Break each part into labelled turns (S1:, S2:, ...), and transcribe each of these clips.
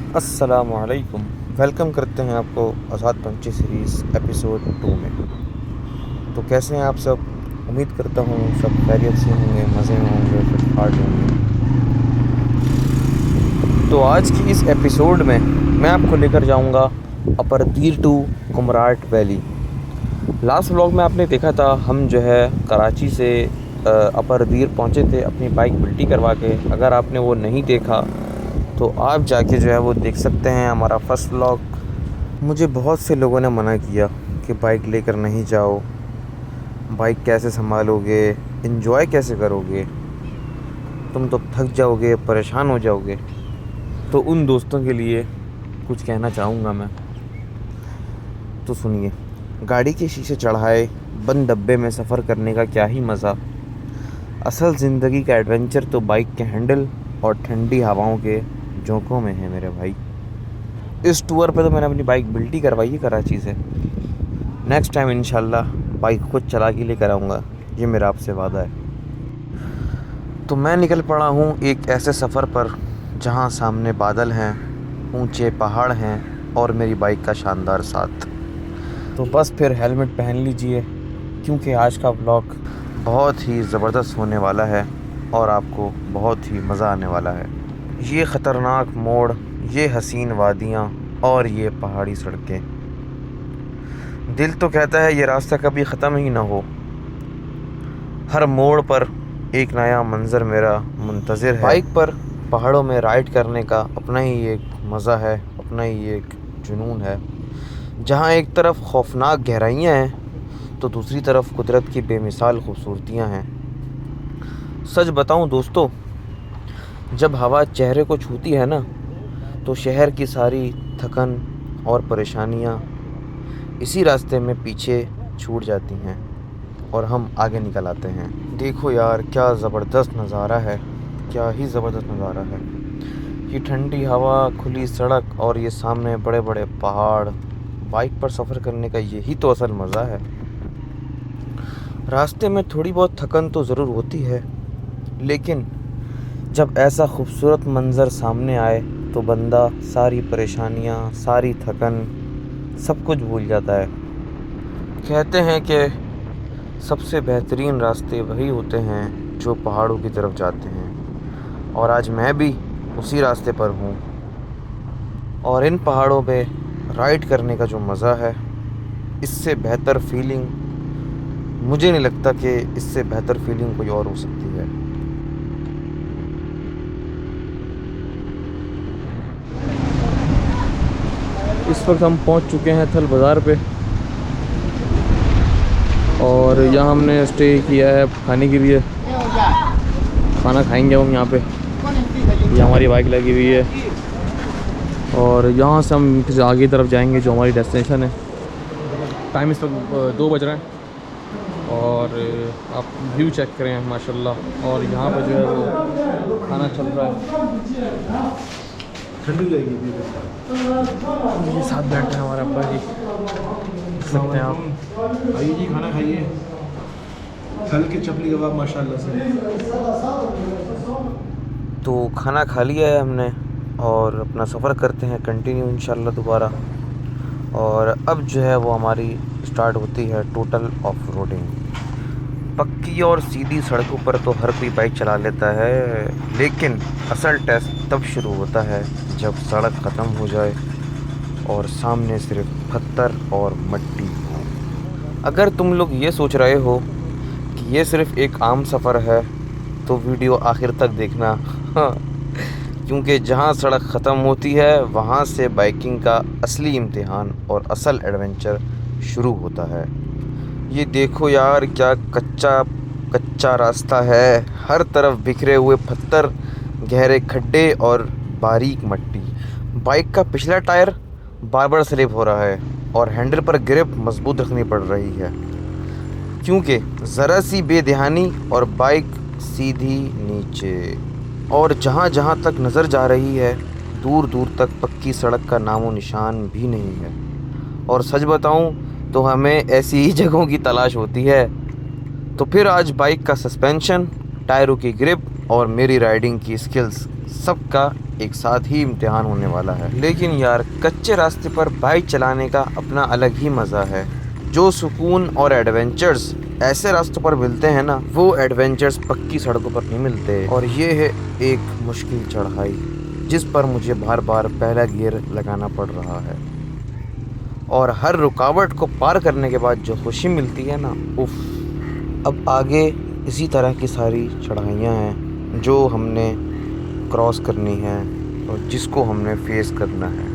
S1: अस्सलामुअलैकुम। वेलकम करते हैं आपको आज़ाद पंछी सीरीज़ एपिसोड 2 में। तो कैसे हैं आप सब? उम्मीद करता हूँ सब खैरियत से होंगे, मज़े में होंगे, फिटफाट होंगे। तो आज की इस एपिसोड में मैं आपको लेकर जाऊँगा अपरदीर to Kumrat valley. Last vlog में आपने देखा था, हम जो है कराची से अपरदीर पहुँचे थे अपनी बाइक बिल्टी करवा के। अगर आपने वो नहीं देखा तो आप जाके जो है वो देख सकते हैं हमारा फर्स्ट व्लॉग। मुझे बहुत से लोगों ने मना किया कि बाइक लेकर नहीं जाओ, बाइक कैसे संभालोगे, एंजॉय कैसे करोगे, तुम तो थक जाओगे, परेशान हो जाओगे। तो उन दोस्तों के लिए कुछ कहना चाहूँगा मैं। तो सुनिए, गाड़ी के शीशे चढ़ाए बंद डब्बे में सफ़र करने का क्या ही मज़ा। असल ज़िंदगी का एडवेंचर तो बाइक के हैंडल और ठंडी हवाओं के झोंकों में है मेरे भाई। इस टूर पे तो मैंने अपनी बाइक बिल्टी करवाई है कराची से। नेक्स्ट टाइम इंशाल्लाह बाइक खुद चला के लेकर आऊँगा, ये मेरा आपसे वादा है। तो मैं निकल पड़ा हूँ एक ऐसे सफ़र पर जहाँ सामने बादल हैं, ऊंचे पहाड़ हैं और मेरी बाइक का शानदार साथ। तो बस फिर हेलमेट पहन लीजिए, क्योंकि आज का व्लॉग बहुत ही ज़बरदस्त होने वाला है और आपको बहुत ही मज़ा आने वाला है। ये ख़तरनाक मोड़, ये हसीन वादियाँ और ये पहाड़ी सड़कें, दिल तो कहता है ये रास्ता कभी ख़त्म ही ना हो। हर मोड़ पर एक नया मंज़र मेरा मुंतज़िर है। बाइक पर पहाड़ों में राइड करने का अपना ही एक मज़ा है, अपना ही एक जुनून है। जहाँ एक तरफ खौफनाक गहराइयाँ हैं तो दूसरी तरफ कुदरत की बेमिसाल खूबसूरतियाँ हैं। सच बताऊँ दोस्तों, जब हवा चेहरे को छूती है ना, तो शहर की सारी थकन और परेशानियाँ इसी रास्ते में पीछे छूट जाती हैं और हम आगे निकल आते हैं। देखो यार, क्या ज़बरदस्त नज़ारा है, क्या ही ज़बरदस्त नज़ारा है। ये ठंडी हवा, खुली सड़क और ये सामने बड़े बड़े पहाड़। बाइक पर सफ़र करने का यही तो असल मज़ा है। रास्ते में थोड़ी बहुत थकन तो ज़रूर होती है, लेकिन जब ऐसा खूबसूरत मंज़र सामने आए तो बंदा सारी परेशानियाँ, सारी थकन, सब कुछ भूल जाता है। कहते हैं कि सबसे बेहतरीन रास्ते वही होते हैं जो पहाड़ों की तरफ जाते हैं, और आज मैं भी उसी रास्ते पर हूँ। और इन पहाड़ों पे राइड करने का जो मज़ा है, इससे बेहतर फीलिंग मुझे नहीं लगता कि इससे बेहतर फीलिंग कोई और हो सकती है। इस वक्त हम पहुंच चुके हैं थल बाज़ार पे और यहाँ हमने स्टे किया है खाने के लिए। खाना खाएंगे हम यहाँ पे। ये हमारी बाइक लगी हुई है और यहाँ से हम फिर आगे की तरफ जाएंगे जो हमारी डेस्टिनेशन है। टाइम इस वक्त 2 बज रहे हैं और आप व्यू चेक करें माशाल्लाह। और यहाँ पर जो है वो खाना चल रहा है। ठंडी लगेगी। ये साथ बैठे हैं हमारे अब्बा जी, देख सकते हैं आप।
S2: आइए जी, खाना खाइए। थल के चपली कबाब माशाल्लाह से।
S1: तो खाना खा लिया है हमने और अपना सफ़र करते हैं कंटिन्यू इंशाल्लाह दोबारा। और अब जो है वो हमारी स्टार्ट होती है टोटल ऑफ रोडिंग। पक्की और सीधी सड़कों पर तो हर कोई बाइक चला लेता है, लेकिन असल टेस्ट तब शुरू होता है जब सड़क ख़त्म हो जाए और सामने सिर्फ पत्थर और मिट्टी हो। अगर तुम लोग ये सोच रहे हो कि ये सिर्फ एक आम सफ़र है तो वीडियो आखिर तक देखना। क्योंकि जहाँ सड़क ख़त्म होती है वहाँ से बाइकिंग का असली इम्तिहान और असल एडवेंचर शुरू होता है। ये देखो यार, क्या कच्चा कच्चा रास्ता है, हर तरफ बिखरे हुए पत्थर, गहरे खड्डे और बारीक मिट्टी। बाइक का पिछला टायर बार बार स्लिप हो रहा है और हैंडल पर ग्रिप मजबूत रखनी पड़ रही है, क्योंकि ज़रा सी बेध्यानी और बाइक सीधी नीचे। और जहाँ जहाँ तक नज़र जा रही है, दूर दूर तक पक्की सड़क का नामो निशान भी नहीं है। और सच बताऊँ तो हमें ऐसी ही जगहों की तलाश होती है। तो फिर आज बाइक का सस्पेंशन, टायरों की ग्रिप और मेरी राइडिंग की स्किल्स, सबका एक साथ ही इम्तिहान होने वाला है। लेकिन यार कच्चे रास्ते पर बाइक चलाने का अपना अलग ही मज़ा है। जो सुकून और एडवेंचर्स ऐसे रास्तों पर मिलते हैं ना, वो एडवेंचर्स पक्की सड़कों पर नहीं मिलते। और ये है एक मुश्किल चढ़ाई जिस पर मुझे बार बार पहला गियर लगाना पड़ रहा है। और हर रुकावट को पार करने के बाद जो खुशी मिलती है ना, उफ। अब आगे इसी तरह की सारी चढ़ाइयाँ हैं जो हमने क्रॉस करनी है और जिसको हमने फेस करना है।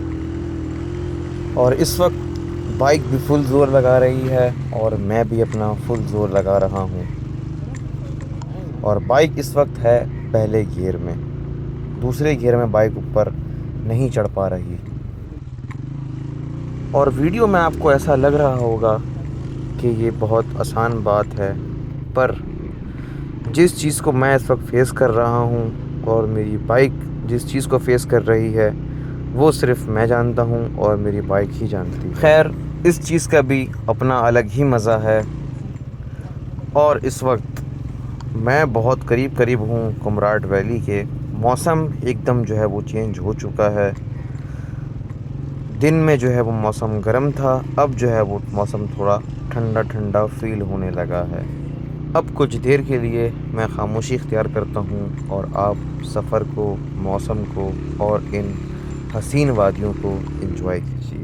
S1: और इस वक्त बाइक भी फुल ज़ोर लगा रही है और मैं भी अपना फुल ज़ोर लगा रहा हूँ। और बाइक इस वक्त है पहले गियर में, दूसरे गियर में बाइक ऊपर नहीं चढ़ पा रही। और वीडियो में आपको ऐसा लग रहा होगा कि ये बहुत आसान बात है, पर जिस चीज़ को मैं इस वक्त फेस कर रहा हूँ और मेरी बाइक जिस चीज़ को फेस कर रही है, वो सिर्फ मैं जानता हूँ और मेरी बाइक ही जानती है। खैर, इस चीज़ का भी अपना अलग ही मज़ा है। और इस वक्त मैं बहुत करीब हूँ कुमराट वैली के। मौसम एकदम जो है वो चेंज हो चुका है। दिन में जो है वो मौसम गर्म था, अब जो है वो मौसम थोड़ा ठंडा ठंडा फील होने लगा है। अब कुछ देर के लिए मैं खामोशी इख्तियार करता हूँ और आप सफ़र को, मौसम को और इन हसीन वादियों को एंजॉय कीजिए।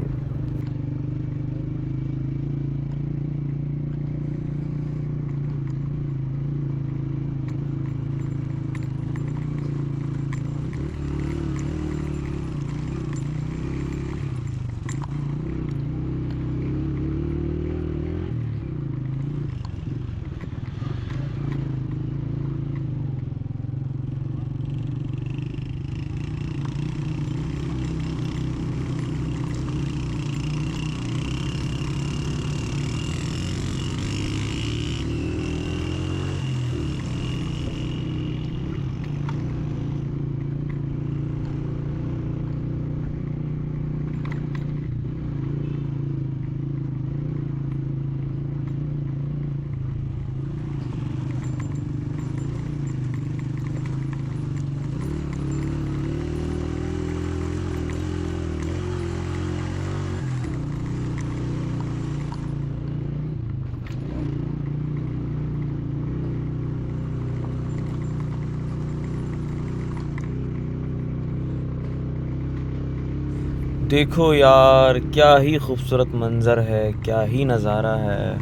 S1: देखो यार, क्या ही खूबसूरत मंज़र है, क्या ही नज़ारा है।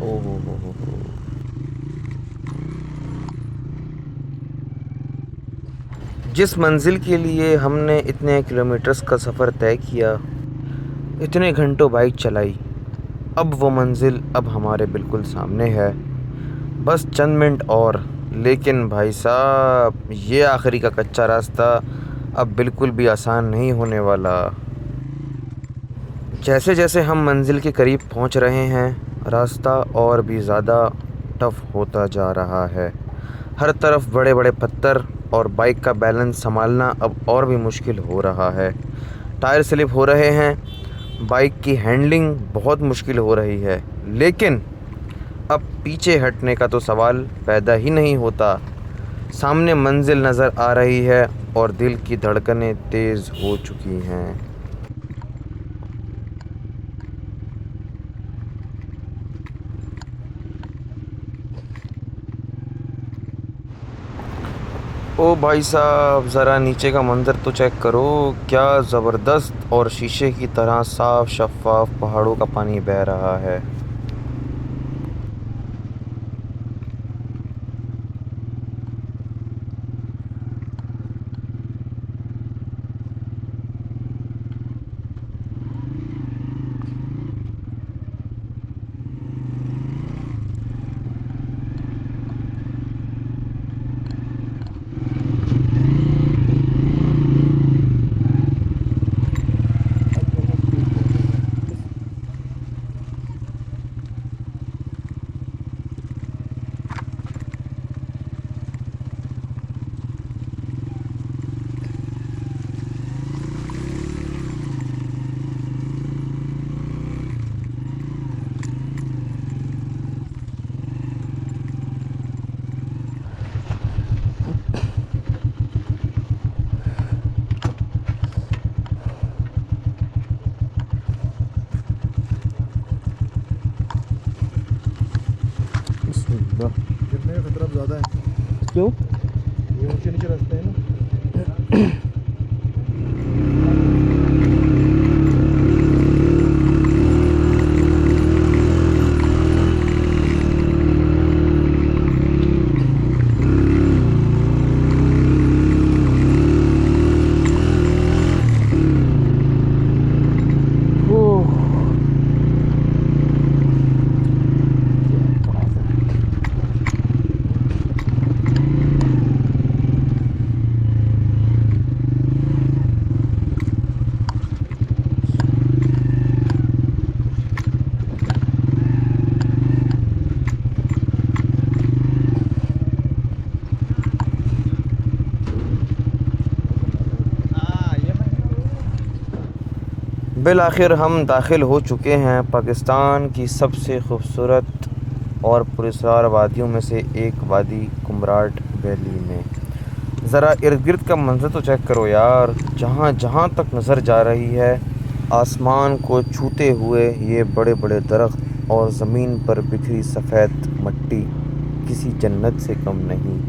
S1: ओ हो। जिस मंजिल के लिए हमने इतने किलोमीटर्स का सफ़र तय किया, इतने घंटों बाइक चलाई, अब वो मंजिल अब हमारे बिल्कुल सामने है। बस चंद मिनट और। लेकिन भाई साहब, ये आखिरी का कच्चा रास्ता अब बिल्कुल भी आसान नहीं होने वाला। जैसे जैसे हम मंजिल के करीब पहुंच रहे हैं, रास्ता और भी ज़्यादा टफ़ होता जा रहा है। हर तरफ बड़े बड़े पत्थर और बाइक का बैलेंस संभालना अब और भी मुश्किल हो रहा है। टायर स्लिप हो रहे हैं, बाइक की हैंडलिंग बहुत मुश्किल हो रही है। लेकिन अब पीछे हटने का तो सवाल पैदा ही नहीं होता। सामने मंजिल नज़र आ रही है और दिल की धड़कनें तेज़ हो चुकी हैं। ओ भाई साहब, ज़रा नीचे का मंज़र तो चेक करो। क्या ज़बरदस्त और शीशे की तरह साफ शफाफ पहाड़ों का पानी बह रहा है। का।
S2: गिरने का खतरा ज़्यादा है।
S1: क्यों?
S2: ये ऊंचे नीचे रास्ते हैं ना।
S1: बिल आखिर हम दाखिल हो चुके हैं पाकिस्तान की सबसे खूबसूरत और पुरस्कार वादियों में से एक वादी कुमराट वैली में। ज़रा इर्द गिर्द का मंजर तो चेक करो यार। जहाँ जहाँ तक नज़र जा रही है आसमान को छूते हुए ये बड़े बड़े दरख्त और ज़मीन पर बिखरी सफ़ेद मिट्टी किसी जन्नत से कम नहीं।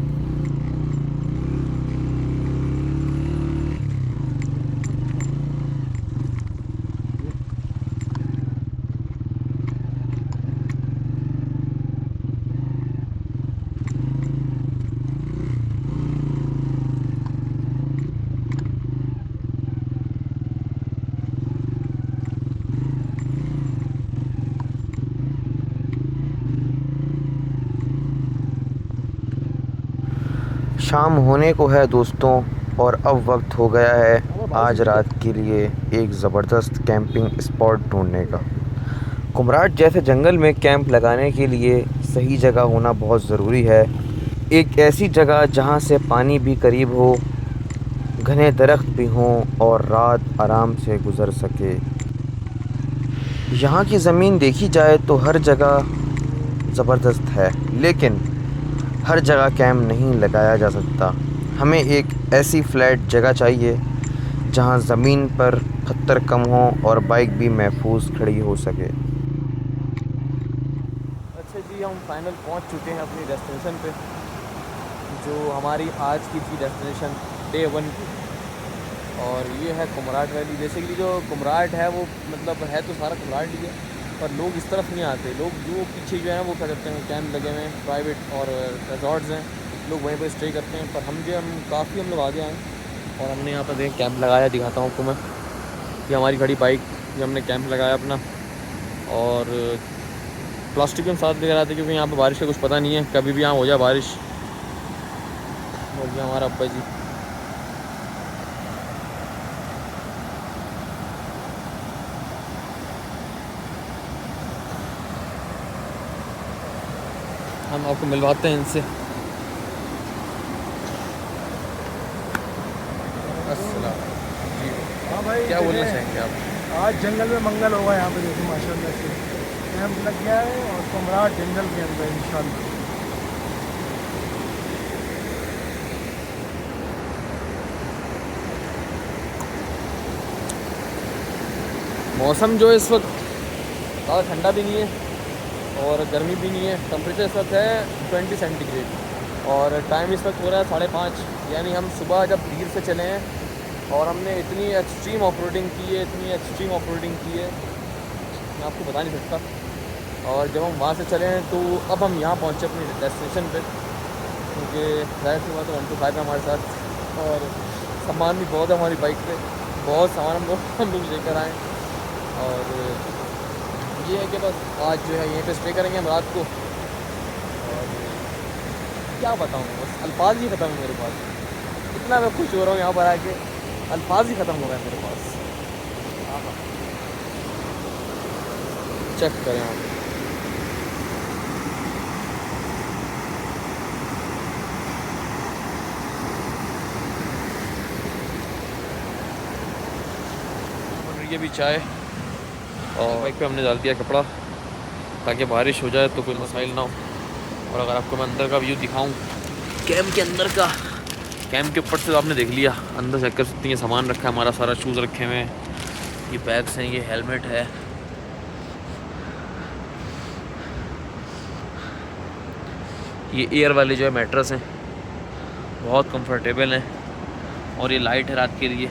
S1: शाम होने को है दोस्तों और अब वक्त हो गया है आज रात के लिए एक ज़बरदस्त कैंपिंग स्पॉट ढूंढने का। कुमराट जैसे जंगल में कैंप लगाने के लिए सही जगह होना बहुत ज़रूरी है। एक ऐसी जगह जहां से पानी भी करीब हो, घने दरख्त भी हों और रात आराम से गुजर सके। यहाँ की ज़मीन देखी जाए तो हर जगह ज़बरदस्त है, लेकिन हर जगह कैंप नहीं लगाया जा सकता। हमें एक ऐसी फ्लैट जगह चाहिए जहां ज़मीन पर पत्थर कम हो और बाइक भी महफूज खड़ी हो सके। अच्छा जी, हम फाइनल पहुंच चुके हैं अपनी डेस्टिनेशन पे, जो हमारी आज की थी डेस्टिनेशन डे 1 की। और ये है कुमराट वैली। बेसिकली जो कुमराट है वो मतलब है तो सारा कुमराट ही है, पर लोग इस तरफ नहीं आते। लोग जो पीछे जो है वो क्या करते हैं, कैंप लगे हुए हैं, प्राइवेट और रिजॉर्ट्स हैं, लोग वहीं पर स्टे करते हैं। पर हम काफ़ी हम लोग आगे आए और हमने यहाँ पर देख कैंप लगाया। दिखाता हूँ आपको मैं, ये हमारी खड़ी बाइक, ये हमने कैंप लगाया अपना। और प्लास्टिक हम साथ लेकर आते क्योंकि यहाँ पर बारिश का कुछ पता नहीं है, कभी भी यहाँ हो जाए बारिश। और ये हमारा अब्बा जी। हम आपको मिलवाते हैं इनसे। अस्सलाम जी।
S2: हाँ भाई,
S1: क्या बोलना चाहेंगे आप?
S2: आज जंगल में मंगल होगा यहाँ पे। देखो माशाल्लाह से कैंप लग गया है और कुमराट जंगल के अंदर इंशाल्लाह।
S1: मौसम जो इस वक्त ज़्यादा ठंडा भी नहीं है और गर्मी भी नहीं है। टेम्परेचर इस वक्त है 20 सेंटीग्रेड और टाइम इस वक्त हो रहा है 5:30। यानी हम सुबह जब भीड़ से चले हैं और हमने इतनी एक्सट्रीम ऑफरोडिंग की है, इतनी एक्सट्रीम ऑफरोडिंग की है मैं आपको बता नहीं सकता। और जब हम वहाँ से चले हैं तो अब हम यहाँ पहुँचे अपनी डेस्टिनेशन पे, क्योंकि जाहिर सी बात है 125 है हमारे साथ और सामान भी बहुत है हमारी बाइक पे, बहुत सामान हम लोग लेकर आए। और ये है कि बस आज जो है यहीं पे स्टे करेंगे हम रात को। और क्या बताऊँ, बस अल्फाज ही ख़त्म है मेरे पास। इतना मैं खुश हो रहा हूँ यहाँ पर आके, अल्फाज ही ख़त्म हो गए मेरे पास। चेक करें आप। ये भी चाय और बाइक पे हमने डाल दिया कपड़ा ताकि बारिश हो जाए तो कोई मसाइल ना हो। और अगर आपको मैं अंदर का व्यू दिखाऊं कैंप के अंदर का, कैंप के ऊपर से तो आपने देख लिया, अंदर से कर सकती हैं। सामान रखा है हमारा, सारा शूज़ रखे हुए हैं, ये बैग्स हैं, ये हेलमेट है। ये एयर वाले जो है मैट्रेस हैं, बहुत कंफर्टेबल हैं। और ये लाइट है रात के लिए,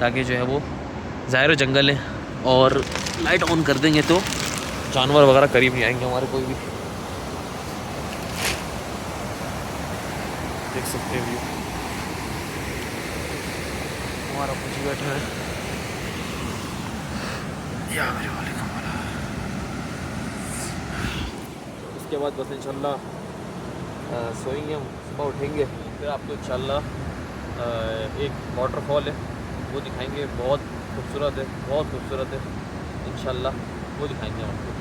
S1: ताकि जो है वो ज़ाहिर जंगल है और लाइट ऑन कर देंगे तो जानवर वगैरह करीब नहीं आएंगे हमारे कोई भी। देख सकते हैं व्यू, हमारा कुछ बैठा है। या मेरे वाले कमरा। इसके बाद बस इंशाल्लाह सोएंगे हम, सुबह उठेंगे फिर आपको इंशाल्लाह एक वाटरफॉल है वो दिखाएंगे, बहुत खूबसूरत है, बहुत खूबसूरत है। इंशाल्लाह वो दिखाएंगे आपको।